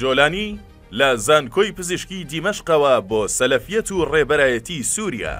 جۆلانی لە زانکۆی پزیشکی دیمەشقەوە بۆ سەلەفیەت و ڕێبەرایەتی سووریا.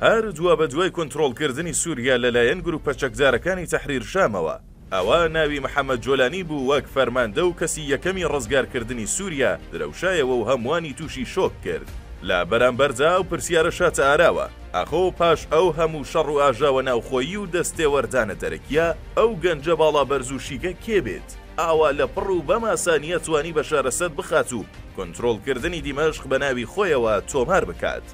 هەر دووە بە دوای کۆنتڕۆڵکردنی سووریا لەلایەن گروپە چەکدارەکانی تەحریر شامەوە. ئەوە ناوی محەممەد جۆلانی بوو وەک فەرماندە و کەسی یەکەمی ڕزگارکردنی سووریا درەوشایەوە و هەمووانی تووشی شۆک کرد. لە بەرامبەردا و پرسیارە شاتە ئاراوە ئەخۆ پاش ئەو هەموو شەڕ و ئاژاوە ناوخۆیی و دەستێوەردانە دەرەکیە ئەو گەنجە باڵا بەرزوشیگە کێ بێت؟ ئاوا لە پڕ و بەماسانیە توانی بە شارەسەد بخات و کۆنتڕۆڵکردنی دیمەشق بە ناوی خۆیەوە تۆمار بکات.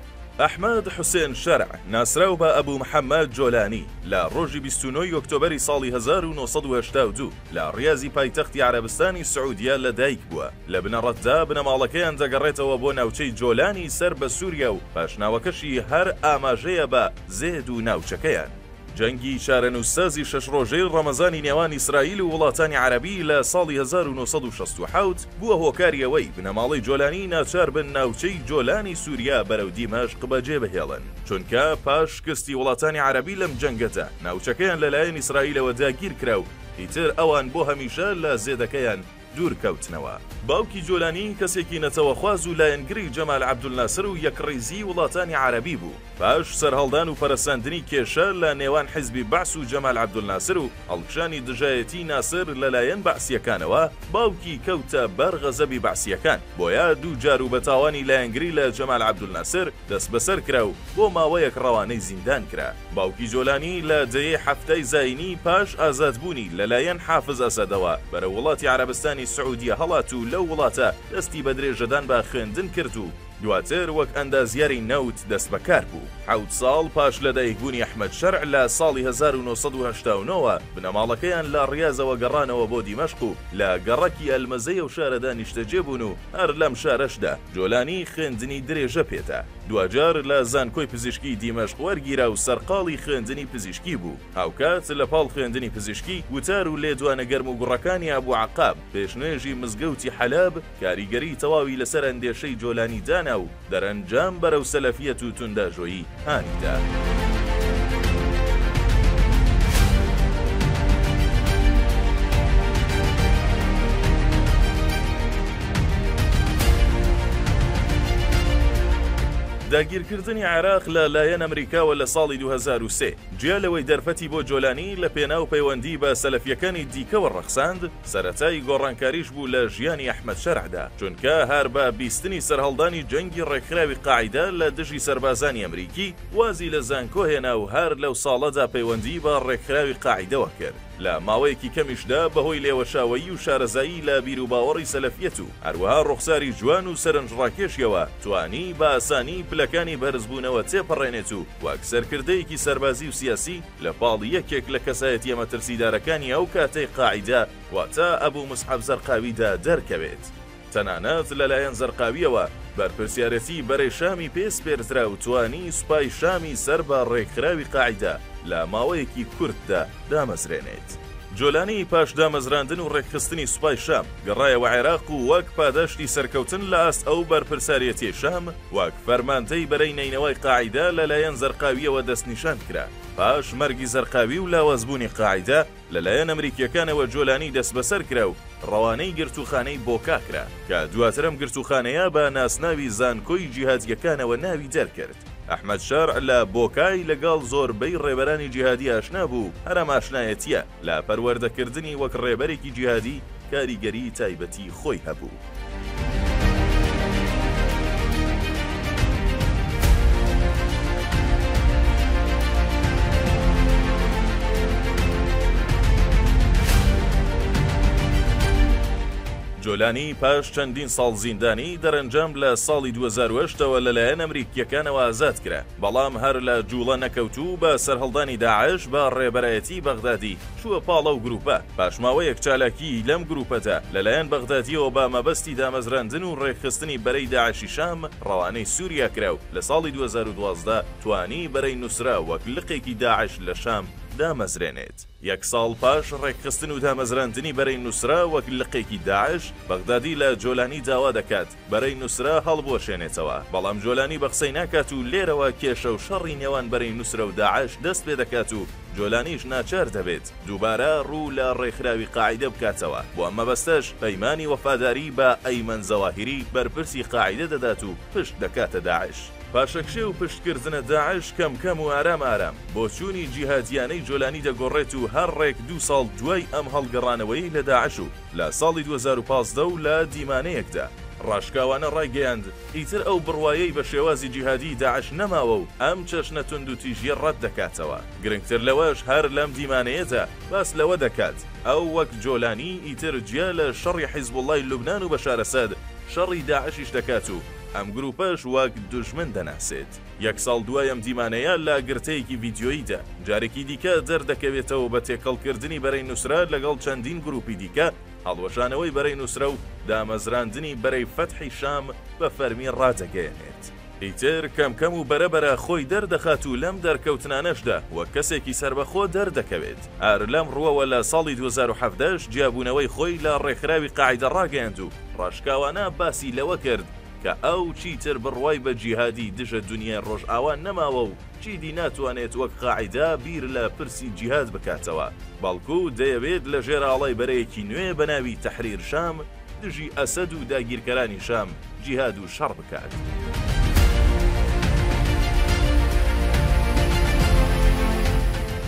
ئەحمەد حوسێن شەرع ناسراو بە ئەبوو محەممەد جۆلانی لە ڕۆژی 29 ئۆکتۆبەری ساڵی 1982 لە ڕیازی پایتەختی عەرەبستانی سعودیا لەدایک بووە. لە بنەڕەتدا بنەماڵەکەیان دەگەڕێتەوە بۆ ناوچەی جۆلانی سەر بە سووریا و پاشناوەکەشی هەر ئاماژەیە بە زێد و ناوچەکەیان. جەنگی چارەنووسازی شەش ڕۆژەی ڕەمەزانی نێوان ئیسرائیل و وڵاتانی عەرەبی لە ساڵی 1967 بووە هۆکاریەوەی بنەماڵەی جۆلانی ناچار بن ناوچەی جۆلانی سووریا بەرەو دیمەشق بەجێ بهێڵن، چونکە پاش شکستی وڵاتانی عەرەبی لەم جەنگەتە ناوچەکەیان لەلایەن ئیسرائیلەوە داگیر کرا و ئیتر ئەوان بۆ هەمیشە لە زێدەکەیان دوورکەوتنەوە. باوکی جۆلانی کەسێکی نەتەوەخواز و لایەنگری جەمال عەبدولناسر و یەکڕێزی وڵاتانی عەرەبی بوو. پاش سەرهەڵدان و پەرەساندنی کێشە لە نێوان حیزبی بەعس و جەمال عەبدولناسر و هەڵکشانی دژایەتی ناسر لەلایەن بەعسیەکانەوە باوکی کەوتە بەر غەزەبی بەعسیەکان، بۆیە دوو جار و بەتاوانی لایەنگری لە جەمال عەبدولناسر دەست بەسەر کرا و بۆ ماوەیەک ڕەوانەی زیندان کرا. باوکی جۆلانی لە دەیەی هەفتەی زاینی پاش ئازادبوونی لەلایەن حافز ئەسەدەوە بەرە وڵاتی عەرەبستانی سعودیە هەڵات و لەو وڵاتە دەستی بە درێژەدان بە خوێندن کرد و دواتر وەک ئەندازیاری نەوت دەست بەکار بوو. 7 ساڵ پاش لەدایکبوونی ئەحمەد شەرع لە ساڵی 1989 بنەماڵەکەیان لە ڕیازەوە گەڕانەوە بۆ دیمەشق و لە گەڕەکی ئەلمەزەی و شارەدا نیشتەجێ بوون و هەر لەم شارەشدا جۆلانی خوێندنی درێژە پێێتە. دوجار لە زانکۆی پزیشکی دیمەشق وەرگیرا و سەرقاڵی خوێندنی پزیشکی بوو. هاوکات لە پاڵ خوێندنی پزیشکی وتار و لێدوانە گەرم و گوڕەکانی ئەبوو عەقاب پێشنێژی مزگەوتی حەلەب کاریگەری تەواوی لەسەر ئەندێشەی جۆلانی دانا و دەرەنجام بەرەو سەلەفیەت و تونداژۆیی هانیدا. داگیرکردنی عێراق لە لایەن ئەمریکاوە لە ساڵی 2003 جیا لەوەی دەرفەتی بۆ جۆلانی لە پێناو پەیوەندی بە سەلەفیەکانی دیکەوە ڕەخساند، سەرەتای گۆڕانکاریش بوو لە ژیانی ئەحمەد شەرعدا، چونکە هەر بە بیستنی سەرهەڵدانی جەنگی ڕێکخراوی قاعیدە لە دژی سەربازانی ئەمریکی وازی لە زانکۆ هێنا و هەر لەو ساڵەدا پەیوەندی بە ڕێکخراوی قاعیدەوە کرد. لە ماوەیەکی کەمیشدا بەهۆی لێوەشاوەیی و شارەزایی لە بیر و باوەڕی سەلەفیەت و هەروەها ڕوخساری جوان و سەرنجڕاکێشیەوە توانی بە ئاسانی پلەکانی بەرزبوونەوە تێپەڕێنێت و وەک سەرکردەیەکی سەربازی و سیاسی لە پاڵ یەکێک لە کەسایەتیە مەترسیدارەکانی ئەو کاتەی قاعیدە واتە ئەبوو مسحەب زەرقاویدا دەرکەوێت. تەنانەت لەلایەن زەرقاویەوە بەرپرسیارەتی بەرەی شامی پێسپێرترا و توانی سوپای شامی سەر بە ڕێکخراوی قاعیدە لە ماوەیەکی کورتدا دامەزرێنێت. جۆلانی پاش دامەزراندن و ڕێکخستنی سوپای شام گەڕایەوە عێراق و وەک پاداشتی سەرکەوتن لە ئاست ئەو بەرپرساریەتی شام وەک فەرمانتەی بەرەی نینەوەی قاعیدە لەلایەن زەرقاویەوە دەستنیشان کرا. پاش مەرگی زەرقاوی و لاوازبوونی قاعیدە لەلایەن ئەمریکیەکانەوە جۆلانی دەست بەسەر کرا و ڕەوانەی گرتوخانەی بۆکا کرا کە دواترم گرتوخانەیە بە ناسناوی زانکۆی جیهادیەکانەوە ناوی دەرکرد. ئەحمەد شەرع لە بۆکای لەگەڵ زۆربەی ڕێبەرانی جیهادی ئاشنا بوو، هەرم ئاشنایەتیە لە پەروەردەکردنی وەک ڕێبەرێکی جیهادی کاریگەری تایبەتی خۆی هەبوو. جۆلانی پاش چەندین ساڵ زیندانی دەرەنجام لە ساڵی 2008ەوە لەلایەن ئەمریکیەکانەوە ئازاد کرا، بەڵام هەر لە جوڵە نەکەوتوو بە سەرهەڵدانی داعش بە ڕێبەرایەتی بەغدادی چووە پاڵە و گروپە. پاشماوەیەک چالاکی لەم گروپەتە لەلایەن بەغدادیەوە بە مەبەستی دامەزراندن و ڕێکخستنی بەرەی داعشی شام ڕەوانەی سووریا کرا و لە ساڵی 2012 توانی بەرەی نووسرا وەک لقێکی داعش لە شام دامەزرێنێت. یەک ساڵ پاش ڕێکخستن و دامەزراندنی بەرەی نووسرا وەک لقێکی داعش، بەغدادی لە جۆلانی داوا دەکات بەرەی نووسرا هەڵبوەشێنێتەوە، بەڵام جۆلانی بە قسەی ناکات و لێرەوە کێشە و شەڕی نێوان بەرەی نووسرا و داعش دەست پێ دەکات و جۆلانیش ناچار دەبێت دووبارە ڕوو لە ڕێکخراوی قاعیدە بکاتەوە. بۆ ئەمە بەستەش پەیمانی وەفاداری بە ئەیمەن زەواهیری بەرپرسی قاعیدە دەدات و پشت دەکاتە داعش. پاشەکشێ و پشتکردنە داعش کەم و ئارام بۆ چوونی جیهادیانەی جۆلانی دەگۆڕێت و هەر ڕێک 2 ساڵ دوای ئەم هەڵگەڕانەوەی لە داعش و لە ساڵی 2015 و لە دیمانەیەکدا ڕاشکاوانە ڕایگەیاند ئیتر ئەو بڕوایەی بە شێوازی جیهادی داعش نەماوە و ئەم چەشنە تونند و تیژیە ڕەت دەکاتەوە. گرنگتر لەوەش هەر لەم دیمانەیەدا باس لەوە دەکات ئەو وەک جۆلانی ئیتر جیا لە شەڕی حیزبوڵڵای لوبنان و بەشار ئەسەد شەڕی داعشیش دەکات و ئەم گروپەش وەک دوژمن دەناسێت. یەک ساڵ دوای ئەم دیمانەیە لە گرتەیەکی ڤیدیۆییدا جارێکی دیکە دەردەکەوێتەوە بە تێکەڵکردنی بەرەی نووسرا لەگەڵ چەندین گروپی دیکە هەڵوەشانەوەی بەرەی نووسرا و دامەزراندنی بەرەی فەتحی شام بە فەرمی ڕادەگەیەنێت. ئیتر کەمکەم و بەرەبەرە خۆی دەردەخات و لەم دەرکەوتنانەشدا وەک کەسێکی سربەخۆ دەردەکەوێت. ئار لەم ڕووەوە لە ساڵی 2017 جیابوونەوەی خۆی لە ڕێکخراوی قاعیدە ڕاگەیاند و ڕاشکاوانە باسی لەوە کرد کە ئەو چیتر بڕوای بە جیهادی دژە دنیای ڕۆژئاوان نەماوە و چیدی ناتوانێت وەک قاعیدە بیر لە پرسی جیهاد بکاتەوە، بەڵکو دەیەوێت لە ژێراڵای بەرەیەکی نوێ بە ناوی تەحریر شام دژی ئەسەد و داگیرکەرانی شام جیهاد و شەڕ بکات.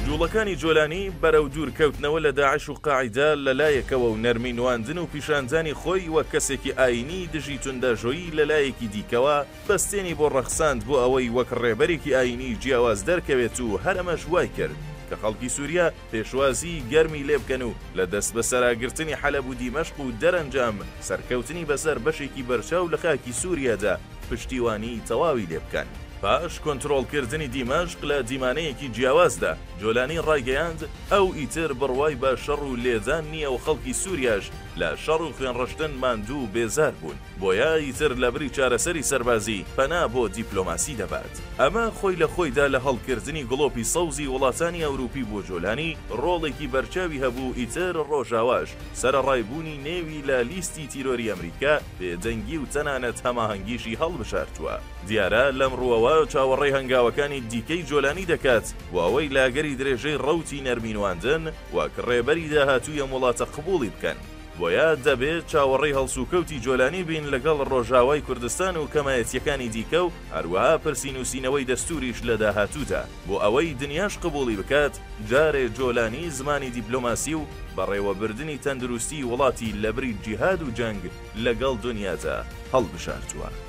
جوڵەکانی جۆلانی بەرەو دوورکەوتنەوە لە داعش و قاعیدە لەلایەکەوە و نەرمی نواندن و پیشاندانی خۆی وە کەسێکی ئاینی دژی توندەژۆیی لەلایەکی دیکەوە بەستێنی بۆ ڕەخساند بۆ ئەوەی وەک ڕێبەرێکی ئاینی جیاواز دەرکەوێت و هەرەمەش وای کرد کە خەڵکی سووریا پێشوازی گەرمی لێ بکەن و لە دەست بە سەراگرتنی حەلەب و دیمەشق و دەرەنجام سەرکەوتنی بەسەر بەشێکی بەرچاو لە خاکی سووریادا پشتیوانی تەواوی لێ بکەن. پاش کۆنتڕۆڵکردنی دیمەشق لە دیمانەیەکی جیاوازدا جۆلانی ڕایگەیاند ئەو ئیتر بڕوای بە شەڕ و لێدان نییە و خەڵکی سووریاش لە شەڕ و خوێنڕەشتن ماندوو بێزار بوون، بۆیە ئیتر لە بری چارەسەری سەربازی پەنا بۆ دیپلۆماسی دەبات. ئەمە خۆی لە خۆیدا لە هەڵکردنی گڵۆپی سەوزی وڵاتانی ئەوروپی بۆ جۆلانی ڕۆڵێکی بەرچاوی هەبوو. ئیتر ڕۆژاواش سەرڕایبوونی نێوی لە لیستی تیرۆری ئەمریکا بێدەنگی و تەنانەت هەماهەنگیشی هەڵبژارتووە. دیارە لەم ڕووەوە چاوەڕێی هەنگاوەکانی دیکەی جۆلانی دەکات و ئەوەی لاگەری درێژەی ڕەوتی نەرمینواندن وەک ڕێبەری داهاتوویە وڵاتە قبوڵی بکەن. بۆیە دەبێت چاوەڕێی هەڵسوکەوتی جۆلانی بین لەگەڵ ڕۆژاوای کوردستان و کەمایەتیەکانی دیکە و هەروەها پرسی نووسینەوەی دەستوریش لە داهاتوودا بۆ ئەوەی دنیاش قبوڵی بکات. جارێ جۆلانی زمانی دیپلۆماسی و بەڕێوەبردننی تەندروستی وڵاتی لە بری جیهاد و جەنگ لەگەڵ دنیادا هەڵبژارتووە.